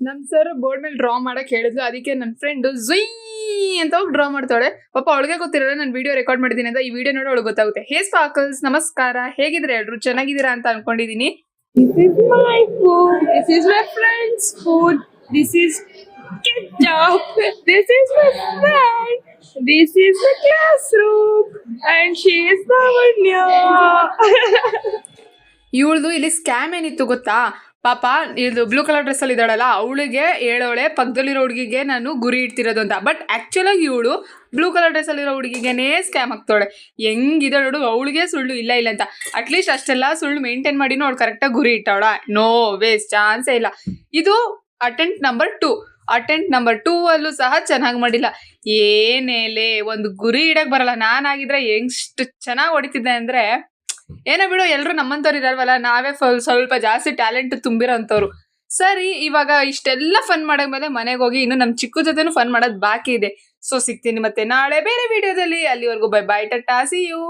ನಮ್ sir board ಮೇಲೆ draw ಮಾಡಕ್ ಹೇಳಿದ್ಲು. ಅದಕ್ಕೆ ನನ್ನ ಫ್ರೆಂಡ್ ಝುಯ್ ಅಂತ ಹೋಗಿ ಡ್ರಾ ಮಾಡ್ತಾಳೆ. ಪಾಪ ಅವಳಿಗೆ ಗೊತ್ತಿರಲ್ಲ ನಾನು ವಿಡಿಯೋ ರೆಕಾರ್ಡ್ ಮಾಡಿದ್ದೀನಿ ಅಂತ. ಈ ವಿಡಿಯೋ ನೋಡಿ ಅವಳಿಗೆ ಗೊತ್ತಾಗುತ್ತೆ. ಹೇ ಸ್ಪಾರ್ಕಲ್ಸ್, ನಮಸ್ಕಾರ, ಹೇಗಿದ್ರೆ ಎಲ್ರು? ಚೆನ್ನಾಗಿದ್ದೀರಾ ಅಂತ ಅನ್ಕೊಂಡಿದೀನಿ. This is my food. This is my friend's food. This is ketchup. This is my friend. This is the classroom. And she is Lavanya. ಇವಳ್ದು ಇಲ್ಲಿ ಸ್ಕ್ಯಾಮ್ ಏನಿತ್ತು ಗೊತ್ತಾ? ಪಾಪ ಇದು ಬ್ಲೂ ಕಲರ್ ಡ್ರೆಸ್ ಅಲ್ಲಿ ಇದ್ದಾಳಲ್ಲ, ಅವಳಿಗೆ ಹೇಳೋಳೆ ಪಕ್ಕದಲ್ಲಿರೋ ಹುಡುಗಿಗೆ ನಾನು ಗುರಿ ಇಡ್ತಿರೋದು ಅಂತ. ಬಟ್ ಆಕ್ಚುಲ್ ಆಗಿ ಇವಳು ಬ್ಲೂ ಕಲರ್ ಡ್ರೆಸ್ ಅಲ್ಲಿರೋ ಹುಡುಗಿಗೆನೇ ಸ್ಕ್ಯಾಮ್ ಆಗ್ತಾಳೆ. ಹೆಂಗಿದೆ ನೋಡು, ಅವಳಿಗೆ ಸುಳ್ಳು ಇಲ್ಲ ಅಂತ. ಅಟ್ಲೀಸ್ಟ್ ಅಷ್ಟೆಲ್ಲ ಸುಳ್ಳು ಮೇಂಟೈನ್ ಮಾಡಿನೂ ಅವಳು ಕರೆಕ್ಟಾಗಿ ಗುರಿ ಇಟ್ಟವಳ? ನೋ ವೇಸ್ಟ್, ಚಾನ್ಸೇ ಇಲ್ಲ. ಇದು ಅಟೆಂಪ್ಟ್ ನಂಬರ್ 2. ಅಟೆಂಪ್ಟ್ ನಂಬರ್ 2 ಅಲ್ಲೂ ಸಹ ಚೆನ್ನಾಗಿ ಮಾಡಿಲ್ಲ. ಏನೇಲೆ ಒಂದು ಗುರಿ ಇಡಕ್ ಬರಲ್ಲ. ನಾನಾಗಿದ್ರೆ ಎಷ್ಟು ಚೆನ್ನಾಗಿ ಹೊಡಿತಿದ್ದೆ ಅಂದ್ರೆ, ಏನೋ ಬಿಡು, ಎಲ್ರು ನಮ್ಮಂತವ್ರು ಇರಲ್ವಲ್ಲ, ನಾವೇ ಸ್ವಲ್ಪ ಜಾಸ್ತಿ ಟ್ಯಾಲೆಂಟ್ ತುಂಬಿರೋ ಅಂತವ್ರು. ಸರಿ, ಇವಾಗ ಇಷ್ಟೆಲ್ಲ ಫನ್ ಮಾಡಾದ್ಮೇಲೆ ಮನೆಗೆ ಹೋಗಿ ಇನ್ನು ನಮ್ ಚಿಕ್ಕು ಜೊತೆನೂ ಫನ್ ಮಾಡೋದು ಬಾಕಿ ಇದೆ. ಸೊ ಸಿಗ್ತೀನಿ ಮತ್ತೆ ನಾಳೆ ಬೇರೆ ವಿಡಿಯೋದಲ್ಲಿ. ಅಲ್ಲಿವರೆಗೂ bye bye, tata, see you.